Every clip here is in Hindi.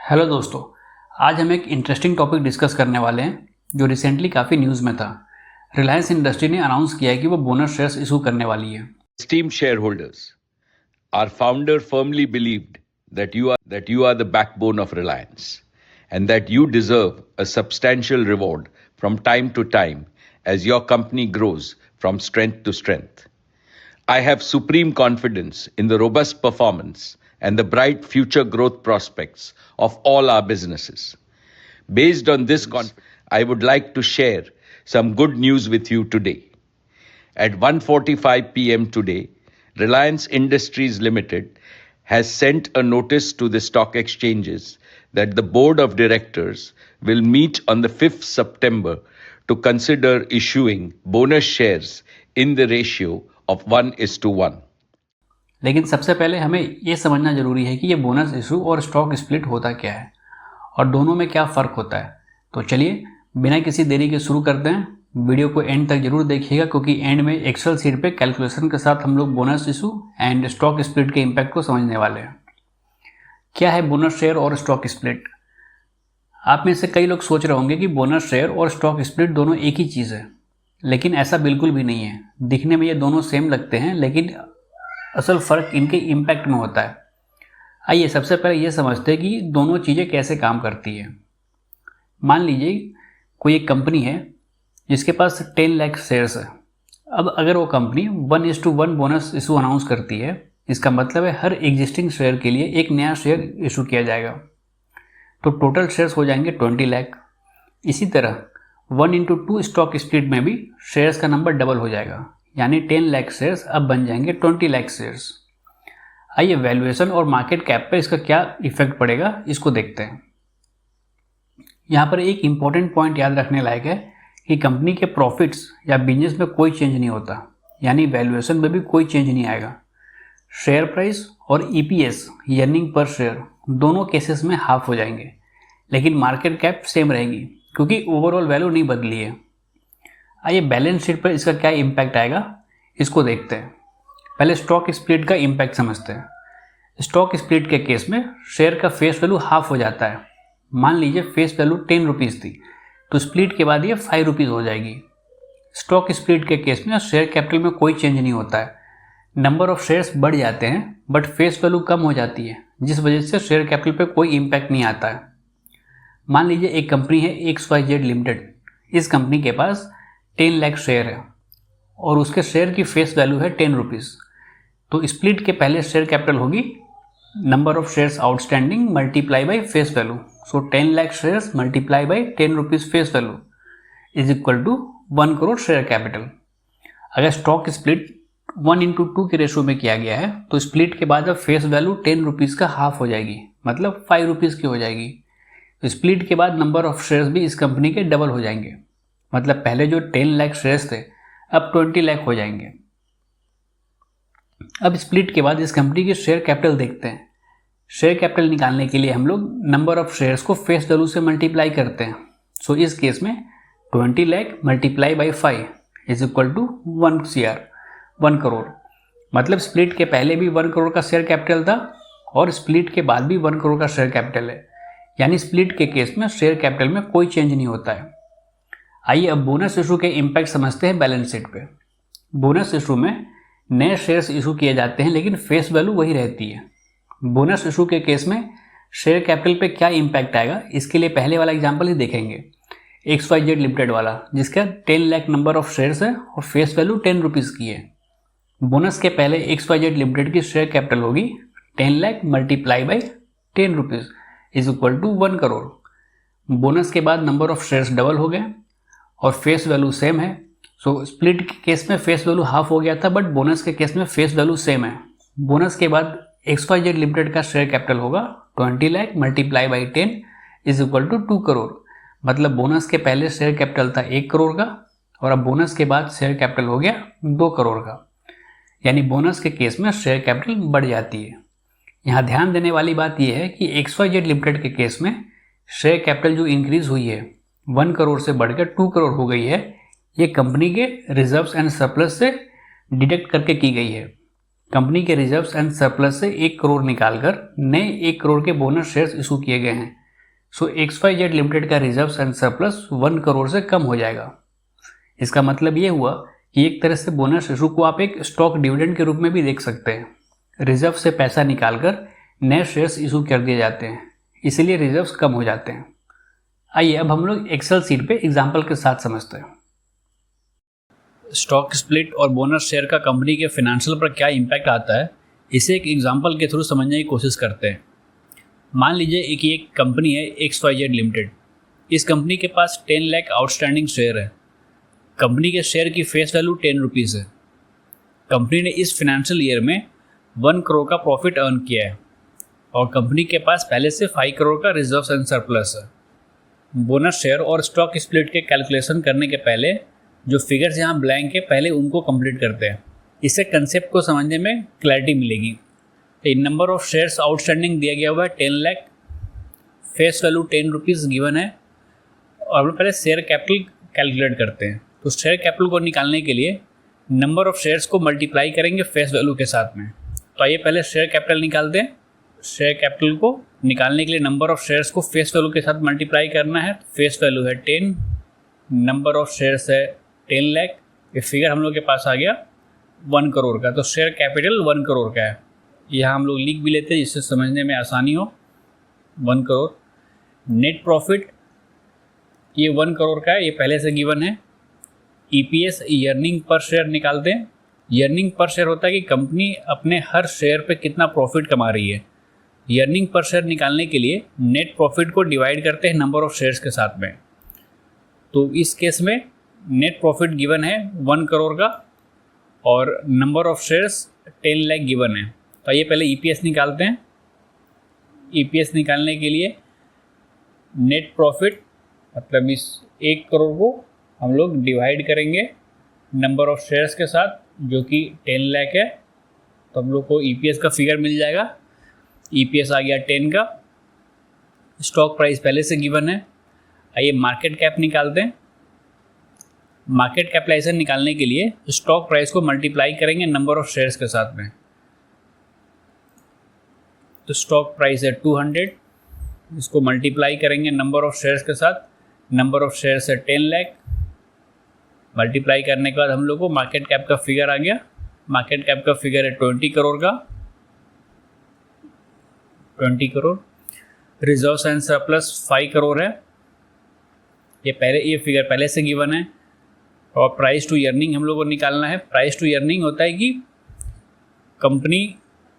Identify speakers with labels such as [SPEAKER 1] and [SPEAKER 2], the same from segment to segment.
[SPEAKER 1] हेलो दोस्तों, आज हम एक इंटरेस्टिंग टॉपिक डिस्कस करने वाले हैं जो रिसेंटली काफ़ी न्यूज़ में था। रिलायंस इंडस्ट्री ने अनाउंस किया है कि वो बोनस शेयर्स इशू करने वाली है।
[SPEAKER 2] Esteemed shareholders, our founder firmly believed that you are the backbone of Reliance and that you deserve a substantial reward from time to time as your company grows from strength to strength. I have supreme confidence in the robust performance and the bright future growth prospects of all our businesses. Based on this confidence, I would like to share some good news with you today. At 1:45 p.m. today, Reliance Industries Limited has sent a notice to the stock exchanges that the board of directors will meet on the 5th September to consider issuing bonus shares in the ratio of 1:1.
[SPEAKER 1] लेकिन सबसे पहले हमें ये समझना जरूरी है कि ये बोनस इशू और स्टॉक स्प्लिट होता क्या है और दोनों में क्या फ़र्क होता है। तो चलिए बिना किसी देरी के शुरू करते हैं। वीडियो को एंड तक जरूर देखिएगा क्योंकि एंड में एक्सेल शीट पे कैलकुलेशन के साथ हम लोग bonus issue and stock split के इम्पैक्ट को समझने वाले हैं। क्या है बोनस शेयर और स्टॉक स्प्लिट? आप में से कई लोग सोच रहे होंगे कि बोनस शेयर और स्टॉक स्प्लिट दोनों एक ही चीज़ है, लेकिन ऐसा बिल्कुल भी नहीं है। दिखने में ये दोनों सेम लगते हैं, लेकिन असल फ़र्क इनके इम्पैक्ट में होता है। आइए सबसे पहले ये समझते हैं कि दोनों चीज़ें कैसे काम करती है। मान लीजिए कोई एक कंपनी है जिसके पास 10 लाख शेयर्स है। अब अगर वो कंपनी 1:1 बोनस इशू अनाउंस करती है, इसका मतलब है हर एग्जिस्टिंग शेयर के लिए एक नया शेयर इशू किया जाएगा, तो टोटल शेयर्स हो जाएंगे 20 लाख। इसी तरह 1:2 स्टॉक स्प्लिट में भी शेयर्स का नंबर डबल हो जाएगा, यानी 10 लाख शेयर्स अब बन जाएंगे 20 लाख शेयर्स। आइए वैल्यूएशन और मार्केट कैप पे इसका क्या इफेक्ट पड़ेगा इसको देखते हैं। यहाँ पर एक इम्पॉर्टेंट पॉइंट याद रखने लायक है कि कंपनी के प्रॉफिट्स या बिजनेस में कोई चेंज नहीं होता, यानी वैल्यूएशन में भी कोई चेंज नहीं आएगा। शेयर प्राइस और ईपीएस अर्निंग पर शेयर दोनों केसेस में हाफ हो जाएंगे, लेकिन मार्केट कैप सेम रहेगी क्योंकि ओवरऑल वैल्यू नहीं बदली है। आइए बैलेंस शीट पर इसका क्या इम्पैक्ट आएगा इसको देखते हैं। पहले स्टॉक स्प्लिट का इम्पैक्ट समझते हैं। स्टॉक स्प्लिट के केस में शेयर का फेस वैल्यू हाफ हो जाता है। मान लीजिए फेस वैल्यू 10 रुपीज़ थी, तो स्प्लिट के बाद ये 5 रुपीज़ हो जाएगी। स्टॉक स्प्लिट के केस में शेयर कैपिटल में कोई चेंज नहीं होता है। नंबर ऑफ शेयर्स बढ़ जाते हैं बट फेस वैल्यू कम हो जाती है, जिस वजह से शेयर कैपिटल पे कोई इम्पैक्ट नहीं आता है। मान लीजिए एक कंपनी है XYZ लिमिटेड। इस कंपनी के पास 10 लाख शेयर है और उसके शेयर की फेस वैल्यू है 10 रुपीज़। तो स्प्लिट के पहले शेयर कैपिटल होगी number of shares outstanding multiply by face value. So 10 lakh shares multiply by 10 rupees face value is equal to 1 crore share capital. अगर स्टॉक स्प्लिट 1:2 के रेशो में किया गया है तो स्प्लिट के बाद अब फेस वैल्यू 10 रुपीज़ का हाफ हो जाएगी, मतलब 5 रुपीज़ की हो जाएगी। तो स्प्लिट के बाद नंबर ऑफ शेयर्स भी इस कंपनी के डबल हो जाएंगे, मतलब पहले जो 10 लाख शेयर्स थे अब 20 लाख हो जाएंगे। अब स्प्लिट के बाद इस कंपनी की शेयर कैपिटल देखते हैं। शेयर कैपिटल निकालने के लिए हम लोग नंबर ऑफ शेयर्स को फेस वैल्यू से मल्टीप्लाई करते हैं। सो इस केस में 20 lakh multiply by 5 is equal to 1 crore. मतलब स्प्लिट के पहले भी 1 करोड़ का शेयर कैपिटल था और स्प्लिट के बाद भी 1 करोड़ का शेयर कैपिटल है, यानी स्प्लिट के केस में शेयर कैपिटल में कोई चेंज नहीं होता है। आइए अब बोनस इशू के इम्पैक्ट समझते हैं बैलेंस शीट पे। बोनस इशू में नए शेयर्स इशू किए जाते हैं लेकिन फेस वैल्यू वही रहती है। बोनस इशू के केस में शेयर कैपिटल पे क्या इम्पैक्ट आएगा इसके लिए पहले वाला एग्जांपल ही देखेंगे, XYZ लिमिटेड वाला, जिसका 10 लाख नंबर ऑफ शेयर्स है और फेस वैल्यू 10 रुपीज़ की है। बोनस के पहले XYZ लिमिटेड की शेयर कैपिटल होगी 10 lakh multiply by 10 rupees is equal to 1 crore. Bonus के बाद नंबर ऑफ शेयर्स डबल हो गए और फेस वैल्यू सेम है। सो स्प्लिट के केस में फेस वैल्यू हाफ हो गया था, बट बोनस के केस में फेस वैल्यू सेम है। बोनस के बाद XYZ लिमिटेड का शेयर कैपिटल होगा 20 lakh multiply by 10 is equal to 2 crore. मतलब बोनस के पहले शेयर कैपिटल था 1 करोड़ का और अब बोनस के बाद शेयर कैपिटल हो गया 2 करोड़ का, यानी बोनस के केस में शेयर कैपिटल बढ़ जाती है। यहाँ ध्यान देने वाली बात यह है कि XYZ लिमिटेड के केस में शेयर कैपिटल जो इंक्रीज हुई है 1 करोड़ से बढ़कर 2 करोड़ हो गई है, ये कंपनी के रिजर्व्स एंड सरप्लस से डिडक्ट करके की गई है। कंपनी के रिजर्व्स एंड सरप्लस से 1 करोड़ निकालकर नए 1 करोड़ के बोनस शेयर्स इशू किए गए हैं। सो XYZ लिमिटेड का रिजर्व्स एंड सरप्लस 1 करोड़ से कम हो जाएगा। इसका मतलब ये हुआ कि एक तरह से बोनस इशू को आप एक स्टॉक डिविडेंड के रूप में भी देख सकते हैं। रिजर्व से पैसा निकालकर नए शेयर्स इशू कर दिए जाते हैं, इसीलिए रिजर्व्स कम हो जाते हैं। आइए अब हम लोग एक्सेल सीट पे एग्जाम्पल के साथ समझते हैं। स्टॉक स्प्लिट और बोनस शेयर का कंपनी के फाइनेंशियल पर क्या इम्पैक्ट आता है, इसे एक एग्जाम्पल के थ्रू समझने की कोशिश करते हैं। मान लीजिए कि एक कंपनी है XYZ लिमिटेड। इस कंपनी के पास 10 लाख आउटस्टैंडिंग शेयर है। कंपनी के शेयर की फेस वैल्यू 10 रुपीज़ है। कंपनी ने इस फाइनेंशियल ईयर में 1 करोड़ का प्रॉफिट अर्न किया है और कंपनी के पास पहले से 5 करोड़ का रिजर्व एंड सरप्लस है। बोनस शेयर और स्टॉक स्प्लिट के कैलकुलेशन करने के पहले जो फिगर्स यहाँ ब्लैंक है, पहले उनको कंप्लीट करते हैं। इससे कंसेप्ट को समझने में क्लैरिटी मिलेगी। नंबर ऑफ शेयर्स आउटस्टैंडिंग दिया गया हुआ है 10 lakh, face value 10 rupees given है और हम पहले शेयर कैपिटल कैलकुलेट करते हैं। तो शेयर कैपिटल को निकालने के लिए नंबर ऑफ शेयर्स को मल्टीप्लाई करेंगे फेस वैल्यू के साथ में। तो आइए पहले शेयर कैपिटल निकालते हैं। शेयर कैपिटल को निकालने के लिए नंबर ऑफ शेयर्स को फेस वैल्यू के साथ मल्टीप्लाई करना है। फेस वैल्यू है 10, नंबर ऑफ शेयर्स है 10 लाख। ये फिगर हम लोग के पास आ गया 1 करोड़ का। तो शेयर कैपिटल 1 करोड़ का है। यहाँ हम लोग लिख भी लेते हैं जिससे समझने में आसानी हो। 1 करोड़। नेट प्रॉफिट ये 1 करोड़ का है, ये पहले से गिवन है। EPS अर्निंग पर शेयर निकालते हैं। अर्निंग पर शेयर होता है कि कंपनी अपने हर शेयर पे कितना प्रॉफिट कमा रही है। अर्निंग पर शेयर निकालने के लिए नेट प्रॉफिट को डिवाइड करते हैं नंबर ऑफ शेयर्स के साथ में। तो इस केस में नेट प्रॉफिट गिवन है 1 करोड़ का और number of shares 10 lakh given है। तो ये पहले EPS निकालते हैं। EPS निकालने के लिए नेट प्रॉफिट मतलब इस 1 करोड़ को हम लोग डिवाइड करेंगे नंबर ऑफ शेयर्स के साथ जो कि 10 लाख है। तो हम लोग को EPS का फिगर मिल जाएगा। EPS आ गया 10 का। स्टॉक प्राइस पहले से गिवन है। आइए मार्केट कैप निकालते हैं। मार्केट कैपिटलाइजेशन निकालने के लिए स्टॉक प्राइस को मल्टीप्लाई करेंगे नंबर ऑफ शेयर्स के साथ में। तो स्टॉक प्राइस है 200, इसको मल्टीप्लाई करेंगे नंबर ऑफ शेयर्स के साथ। नंबर ऑफ शेयर्स है 10 लाख। मल्टीप्लाई करने के बाद हम लोग को मार्केट कैप का फिगर आ गया। मार्केट कैप का फिगर है 20 करोड़ का। 20 crore. Reserves and surplus 5 crore है। ये फिगर पहले से गिवन है। और प्राइस टू अर्निंग हम लोग को निकालना है। प्राइस टू अर्निंग होता है कि कंपनी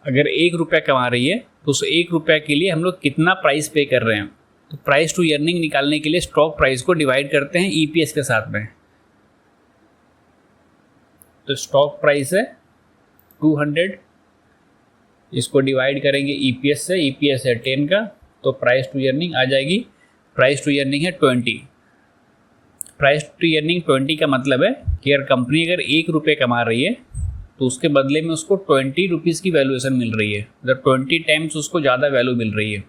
[SPEAKER 1] अगर 1 रुपया कमा रही है तो उस 1 रुपया के लिए हम लोग कितना प्राइस पे कर रहे हैं। तो प्राइस टू अर्निंग निकालने के लिए स्टॉक प्राइस को डिवाइड करते हैं EPS के साथ में। तो स्टॉक प्राइस है 200, इसको डिवाइड करेंगे EPS से। EPS है 10 का, तो प्राइस टू अर्निंग आ जाएगी। प्राइस टू अर्निंग है 20। प्राइस टू अर्निंग 20 का मतलब है कि अगर कंपनी अगर 1 रुपये कमा रही है तो उसके बदले में उसको 20 रुपीज़ की वैल्यूएशन मिल रही है। मतलब 20 टाइम्स उसको ज़्यादा वैल्यू मिल रही है।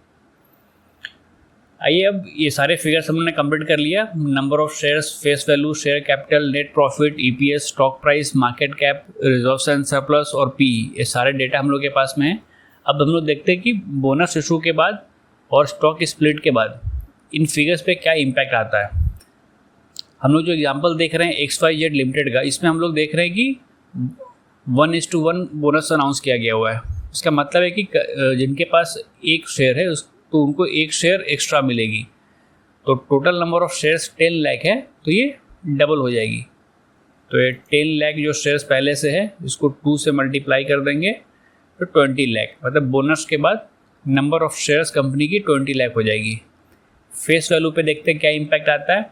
[SPEAKER 1] आइए अब ये सारे फिगर्स हमने कंप्लीट कर लिया। Number of shares, face value, share capital, net profit, EPS, stock price, market cap, reserves and surplus और PE, ये सारे डेटा हम लोग के पास में है। अब हम लोग देखते हैं कि बोनस इशू के बाद और स्टॉक स्प्लिट के बाद इन फिगर्स पे क्या इम्पैक्ट आता है। हम लोग जो एग्जाम्पल देख रहे हैं XYZ लिमिटेड का, इसमें हम लोग देख रहे हैं कि 1:1 बोनस अनाउंस किया गया हुआ है। इसका मतलब है कि जिनके पास 1 शेयर है तो उनको 1 शेयर एक्स्ट्रा मिलेगी। तो total number of shares 10 lakh है, तो ये डबल हो जाएगी। तो ये 10 लाख जो शेयर्स पहले से है इसको 2 से मल्टीप्लाई कर देंगे तो 20 लाख, मतलब बोनस के बाद नंबर ऑफ शेयर्स कंपनी की 20 लाख हो जाएगी। फेस वैल्यू पे देखते हैं क्या इम्पैक्ट आता है।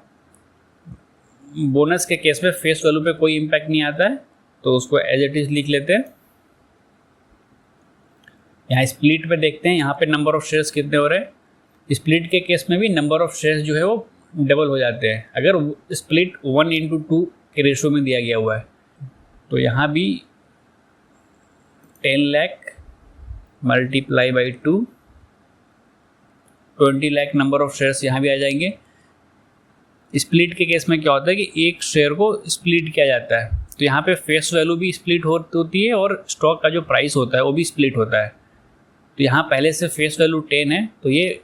[SPEAKER 1] बोनस के केस में फेस वैल्यू पे कोई इम्पैक्ट नहीं आता है, तो उसको एज इट इज लिख लेते हैं। यहाँ स्प्लिट पे देखते हैं, यहाँ पे नंबर ऑफ शेयर्स कितने हो रहे हैं। स्प्लिट के केस में भी नंबर ऑफ शेयर्स जो है वो डबल हो जाते हैं अगर स्प्लिट 1:2 के रेशो में दिया गया हुआ है। तो यहाँ भी 10 lakh multiply by 2, 20 lakh number of shares यहाँ भी आ जाएंगे। स्प्लिट के केस में क्या होता है कि 1 शेयर को स्प्लिट किया जाता है, तो यहाँ पे फेस वैल्यू भी स्प्लिट होती है और स्टॉक का जो प्राइस होता है वो भी स्प्लिट होता है। तो यहाँ पहले से फेस वैल्यू 10 है, तो ये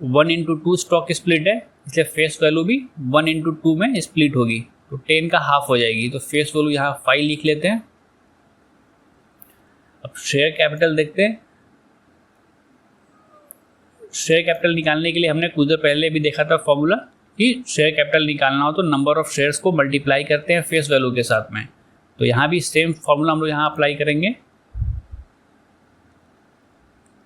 [SPEAKER 1] 1/2 स्टॉक स्प्लिट है, इसलिए फेस वैल्यू भी 1/2 में स्प्लिट होगी, तो 10 का हाफ हो जाएगी। तो फेस वैल्यू यहाँ 5 लिख लेते हैं। अब शेयर कैपिटल देखते हैं। शेयर कैपिटल निकालने के लिए हमने कुछ देर पहले भी देखा था फॉर्मूला कि शेयर कैपिटल निकालना हो तो नंबर ऑफ शेयर्स को मल्टीप्लाई करते हैं फेस वैल्यू के साथ में। तो यहाँ भी सेम फॉर्मूला हम लोग यहाँ अप्लाई करेंगे।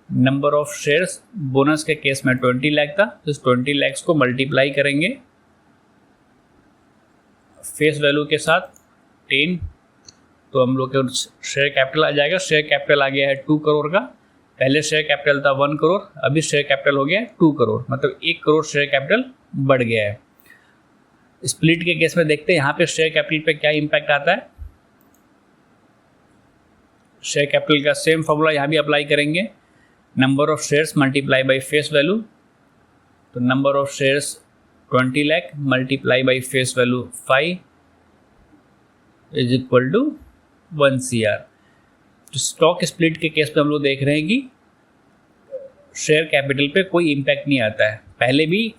[SPEAKER 1] नंबर ऑफ शेयर्स बोनस के केस में 20 लाख था, तो इस 20 लाख को मल्टीप्लाई करेंगे फेस वैल्यू के साथ 10, तो हम लोग के शेयर कैपिटल आ जाएगा। शेयर कैपिटल आ गया है 2 करोड़ का। पहले शेयर कैपिटल था 1 करोड़, अभी शेयर कैपिटल हो गया है 2 करोड़, मतलब 1 करोड़ शेयर कैपिटल बढ़ गया है। स्प्लिट के केस में देखते हैं यहाँ पे शेयर कैपिटल पे क्या इम्पैक्ट आता है। शेयर कैपिटल का सेम फॉर्मूला यहाँ भी अप्लाई करेंगे। Number of shares multiply by face value, तो number of shares 20 lakh multiply by face value 5 is equal to 1 CR। तो स्टॉक स्प्लिट के केस में हम लोग देख रहे हैं कि शेयर कैपिटल पे कोई इम्पैक्ट नहीं आता है। पहले भी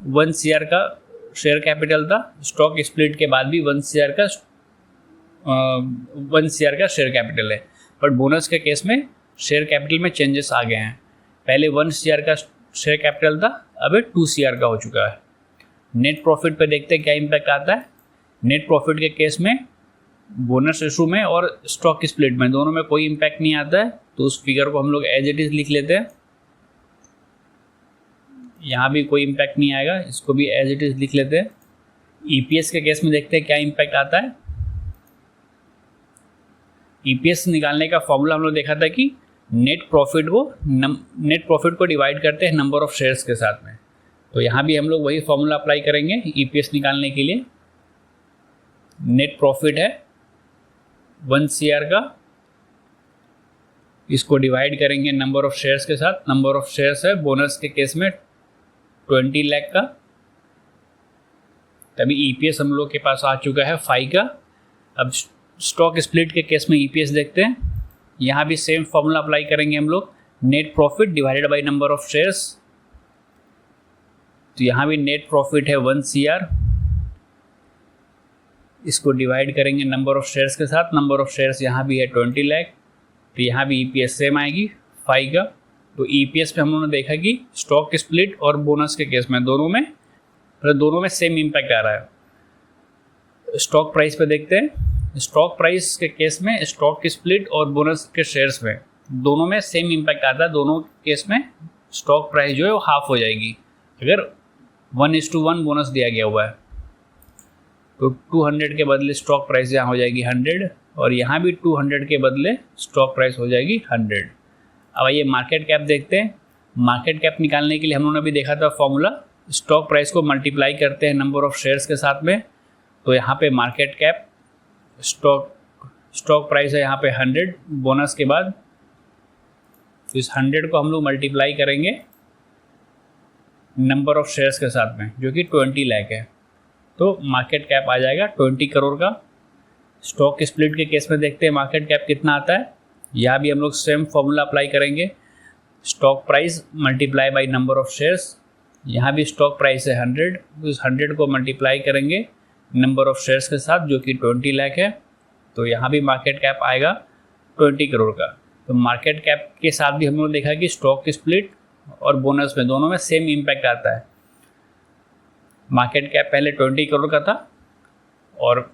[SPEAKER 1] 1 CR का शेयर कैपिटल था, स्टॉक स्प्लिट के बाद भी 1 CR का शेयर कैपिटल है। बट बोनस के केस में शेयर कैपिटल में चेंजेस आ गए हैं। पहले 1 CR का शेयर कैपिटल था, अब 2 CR का हो चुका है। नेट प्रॉफिट पे देखते हैं क्या इम्पैक्ट आता है। नेट प्रॉफिट के केस में बोनस इशू में और स्टॉक स्प्लिट में दोनों में कोई इम्पैक्ट नहीं आता है, तो उस फिगर को हम लोग एज इट इज़ लिख लेते हैं। यहाँ भी कोई इम्पैक्ट नहीं आएगा, इसको भी एज इट इज़ लिख लेते हैं। EPS के केस में देखते हैं क्या इम्पैक्ट आता है। EPS निकालने का फॉर्मूला हम लोग देखा था कि नेट प्रॉफिट को डिवाइड करते हैं नंबर ऑफ शेयर्स के साथ में। तो यहाँ भी हम लोग वही फॉर्मूला अप्लाई करेंगे EPS निकालने के लिए। नेट प्रॉफिट है 1 CR का, इसको डिवाइड करेंगे नंबर ऑफ शेयर्स के साथ। नंबर ऑफ शेयर्स है बोनस के केस में 20 लाख का, तभी EPS हम लोग के पास आ चुका है 5 का। अब स्टॉक स्प्लिट के केस में EPS देखते हैं। यहाँ भी सेम फॉर्मूला अप्लाई करेंगे हम लोग, net profit divided by number of shares. तो यहाँ भी नेट प्रॉफिट है 1 CR, इसको डिवाइड करेंगे नंबर ऑफ शेयर्स के साथ। नंबर ऑफ शेयर्स यहाँ भी है 20 लाख, तो यहाँ भी EPS सेम आएगी 5 का। तो EPS पे हम लोगों ने देखा कि स्टॉक स्प्लिट और बोनस के केस में दोनों में सेम इम्पैक्ट आ रहा है। स्टॉक प्राइस पे देखते हैं। स्टॉक प्राइस के केस में स्टॉक स्प्लिट और बोनस के शेयर्स में दोनों में सेम इम्पैक्ट आता है। दोनों केस में स्टॉक प्राइस जो है वो हाफ हो जाएगी अगर 1:1 बोनस दिया गया हुआ है। तो 200 के बदले स्टॉक प्राइस यहाँ हो जाएगी 100, और यहाँ भी 200 के बदले स्टॉक प्राइस हो जाएगी 100। अब आइए मार्केट कैप देखते हैं। मार्केट कैप निकालने के लिए हम लोगों ने भी देखा था फॉर्मूला, स्टॉक प्राइस को मल्टीप्लाई करते हैं नंबर ऑफ शेयर्स के साथ में। तो यहाँ पे मार्केट कैप स्टॉक प्राइस है यहाँ पे 100 बोनस के बाद, तो इस 100 को हम लोग मल्टीप्लाई करेंगे नंबर ऑफ शेयर्स के साथ में जो कि 20 लाख है, तो मार्केट कैप आ जाएगा 20 करोड़ का। स्टॉक स्प्लिट के केस में देखते हैं मार्केट कैप कितना आता है। यहाँ भी हम लोग सेम फॉर्मूला अप्लाई करेंगे, stock price multiply by number of shares. यहाँ भी स्टॉक प्राइस है 100, तो इस 100 को मल्टीप्लाई करेंगे नंबर ऑफ शेयर्स के साथ जो कि 20 लाख है, तो यहाँ भी मार्केट कैप आएगा 20 करोड़ का। तो मार्केट कैप के साथ भी हम लोग देखा कि स्टॉक स्प्लिट और बोनस में दोनों में सेम इम्पैक्ट आता है। मार्केट कैप पहले 20 करोड़ का था और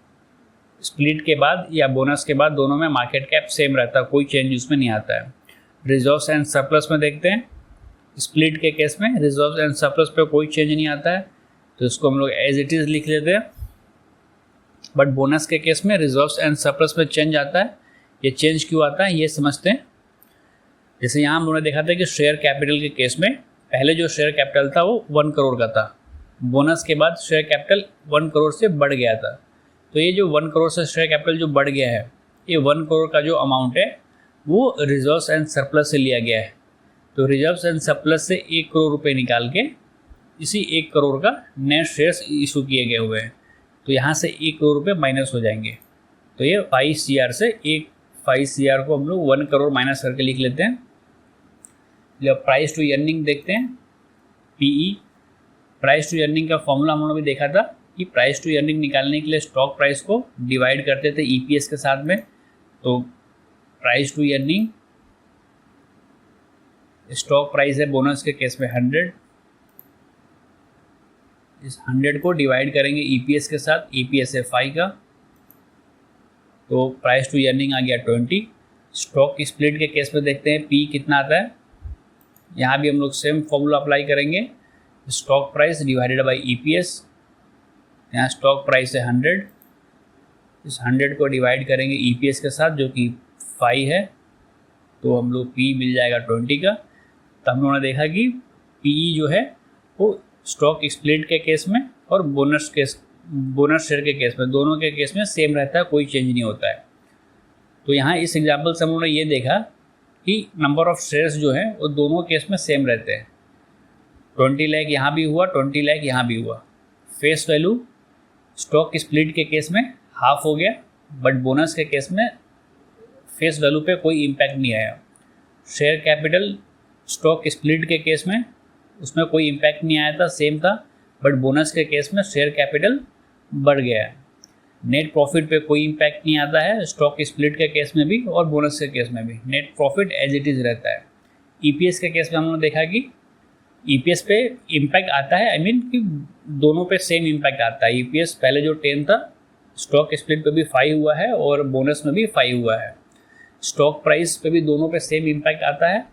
[SPEAKER 1] स्प्लिट के बाद या बोनस के बाद दोनों में मार्केट कैप सेम रहता है, कोई चेंज उसमें नहीं आता है। रिजर्व्स एंड सरप्लस में देखते हैं। स्प्लिट के केस में रिजर्व्स एंड सरप्लस पे कोई चेंज नहीं आता है, तो इसको हम लोग एज इट इज़ लिख लेते हैं। बट बोनस के केस में रिजर्व्स एंड सरप्लस में चेंज आता है। ये चेंज क्यों आता है ये समझते हैं। जैसे यहाँ हम लोगों ने देखा था कि शेयर कैपिटल के केस में पहले जो शेयर कैपिटल था वो 1 करोड़ का था, बोनस के बाद शेयर कैपिटल 1 करोड़ से बढ़ गया था। तो ये जो 1 करोड़ से शेयर कैपिटल जो बढ़ गया है, ये 1 करोड़ का जो अमाउंट है वो रिजर्व्स एंड सरप्लस से लिया गया है। तो रिजर्व्स एंड सरप्लस से 1 करोड़ रुपए निकाल के इसी 1 करोड़ का नए शेयर्स इशू किए गए हुए हैं, तो यहाँ से 1 करोड़ रुपए माइनस हो जाएंगे। तो ये 5 CR से 5 CR को हम लोग 1 करोड़ माइनस करके लिख लेते हैं। जब प्राइस टू अर्निंग देखते हैं, PE, प्राइस टू अर्निंग का फॉर्मूला हम लोगों ने भी देखा था कि प्राइस टू अर्निंग निकालने के लिए स्टॉक प्राइस को डिवाइड करते थे EPS के साथ में। तो price to earning, stock price है बोनस के केस में 100, इस 100 को डिवाइड करेंगे EPS के साथ, EPS है 5 का, तो प्राइस टू अर्निंग आ गया 20। स्टॉक स्प्लिट के केस में देखते हैं P कितना आता है। यहाँ भी हम लोग सेम फॉर्मूला अप्लाई करेंगे, stock price divided by EPS। यहाँ स्टॉक प्राइस है 100, इस 100 को डिवाइड करेंगे EPS के साथ जो कि 5 है, तो हम लोग P मिल जाएगा 20 का। तो हम लोगों ने देखा कि PE जो है वो स्टॉक स्प्लिट के केस में और बोनस शेयर के केस में, दोनों के केस में सेम रहता है, कोई चेंज नहीं होता है। तो यहाँ इस एग्जाम्पल से हम लोगों ने ये देखा कि नंबर ऑफ शेयर्स जो है वो दोनों केस में सेम रहते हैं। 20 लाख यहाँ भी हुआ, 20 लाख यहाँ भी हुआ। फेस वैल्यू स्टॉक स्प्लिट के केस में हाफ हो गया, बट बोनस के केस में फेस वैल्यू पे कोई इम्पैक्ट नहीं आया। शेयर कैपिटल स्टॉक स्प्लिट के केस में उसमें कोई इम्पैक्ट नहीं आया था, सेम था, बट बोनस के केस में शेयर कैपिटल बढ़ गया है। नेट प्रॉफिट पे कोई इम्पैक्ट नहीं आता है स्टॉक स्प्लिट के केस में भी और बोनस के केस में भी, net profit as it is रहता है। EPS के केस में हमने देखा कि EPS पे इम्पैक्ट आता है, कि दोनों पे सेम इम्पैक्ट आता है। EPS पहले जो 10 था, स्टॉक स्प्लिट पे भी 5 हुआ है और बोनस में भी 5 हुआ है। स्टॉक प्राइस पे भी दोनों पे सेम इम्पैक्ट आता है।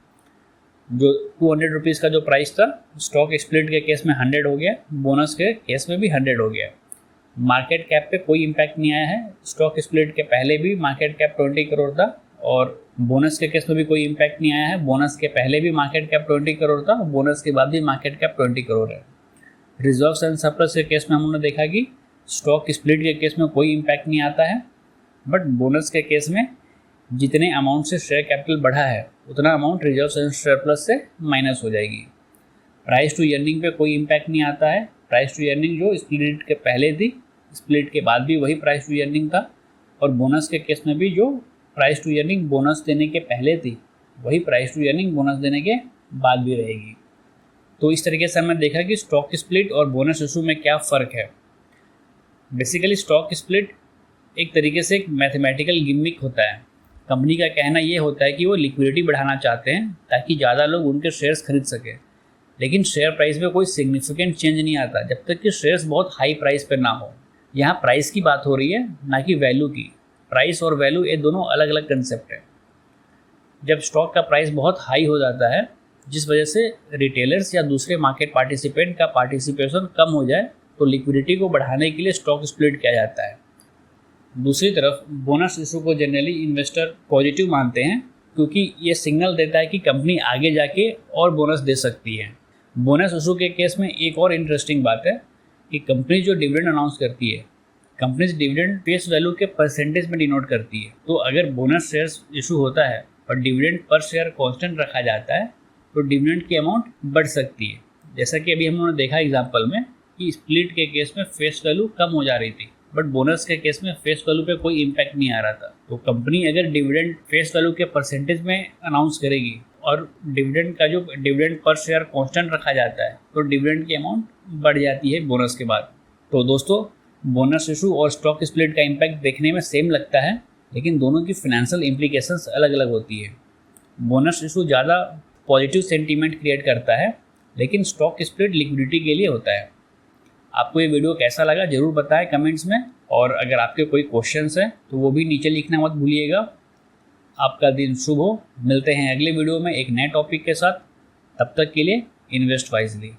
[SPEAKER 1] जो 200 रुपीज़ का जो प्राइस था, स्टॉक स्प्लिट के केस में 100 हो गया, बोनस के केस में भी 100 हो गया। मार्केट कैप पे कोई इम्पैक्ट नहीं आया है। स्टॉक स्प्लिट के पहले भी मार्केट कैप 20 करोड़ था और बोनस के केस में भी कोई इम्पैक्ट नहीं आया है। बोनस के पहले भी मार्केट कैप 20 करोड़ था, बोनस के बाद भी मार्केट कैप 20 करोड़ है। रिजर्व्स एंड सरप्लस के केस में हमने देखा कि स्टॉक स्प्लिट के केस में कोई इम्पैक्ट नहीं आता है, बट बोनस के केस में जितने अमाउंट से शेयर कैपिटल बढ़ा है उतना अमाउंट रिजर्व्स एंड सरप्लस से माइनस हो जाएगी। प्राइस टू अर्निंग पे कोई इम्पैक्ट नहीं आता है। प्राइस टू अर्निंग जो स्प्लिट के पहले थी, स्प्लिट के बाद भी वही प्राइस टू अर्निंग था, और बोनस के केस में भी जो प्राइस टू अर्निंग बोनस देने के पहले थी वही प्राइस टू अर्निंग बोनस देने के बाद भी रहेगी। तो इस तरीके से हमने देखा कि स्टॉक स्प्लिट और बोनस इशू में क्या फ़र्क है। बेसिकली स्टॉक स्प्लिट एक तरीके से एक मैथमेटिकल गिमिक होता है। कंपनी का कहना ये होता है कि वो लिक्विडिटी बढ़ाना चाहते हैं ताकि ज़्यादा लोग उनके शेयर्स खरीद सकें, लेकिन शेयर प्राइस में कोई सिग्निफिकेंट चेंज नहीं आता जब तक कि शेयर्स बहुत हाई प्राइस पर ना हो। यहाँ प्राइस की बात हो रही है, ना कि वैल्यू की। प्राइस और वैल्यू ये दोनों अलग अलग कंसेप्ट है। जब स्टॉक का प्राइस बहुत हाई हो जाता है, जिस वजह से रिटेलर्स या दूसरे मार्केट पार्टिसिपेंट का पार्टिसिपेशन कम हो जाए, तो लिक्विडिटी को बढ़ाने के लिए स्टॉक स्प्लिट किया जाता है। दूसरी तरफ बोनस इशू को जनरली इन्वेस्टर पॉजिटिव मानते हैं, क्योंकि ये सिग्नल देता है कि कंपनी आगे जाके और बोनस दे सकती है। बोनस इशू के केस में एक और इंटरेस्टिंग बात है कि कंपनी जो डिविडेंड अनाउंस करती है, कंपनी डिविडेंड फेस वैल्यू के परसेंटेज में डिनोट करती है। तो अगर बोनस शेयर्स इशू होता है और डिविडेंड पर शेयर कांस्टेंट रखा जाता है, तो डिविडेंड की अमाउंट बढ़ सकती है। जैसा कि अभी हम लोगों ने देखा एग्जांपल में कि स्प्लिट के केस में फेस वैल्यू कम हो जा रही थी, बट बोनस के केस में फेस वैल्यू पे कोई इम्पैक्ट नहीं आ रहा था। तो कंपनी अगर डिविडेंड फेस वैल्यू के परसेंटेज में अनाउंस करेगी और डिविडेंड का जो डिविडेंड पर शेयर कांस्टेंट रखा जाता है, तो डिविडेंड की अमाउंट बढ़ जाती है बोनस के बाद। तो दोस्तों, बोनस इशू और स्टॉक स्प्लिट का इम्पैक्ट देखने में सेम लगता है, लेकिन दोनों की फाइनेंशियल इम्प्लीकेशंस अलग अलग होती है। बोनस इशू ज़्यादा पॉजिटिव सेंटीमेंट क्रिएट करता है, लेकिन स्टॉक स्प्लिट लिक्विडिटी के लिए होता है। आपको ये वीडियो कैसा लगा ज़रूर बताएं कमेंट्स में, और अगर आपके कोई क्वेश्चंस हैं तो वो भी नीचे लिखना मत भूलिएगा। आपका दिन शुभ हो। मिलते हैं अगले वीडियो में एक नए टॉपिक के साथ। तब तक के लिए इन्वेस्ट वाइजली।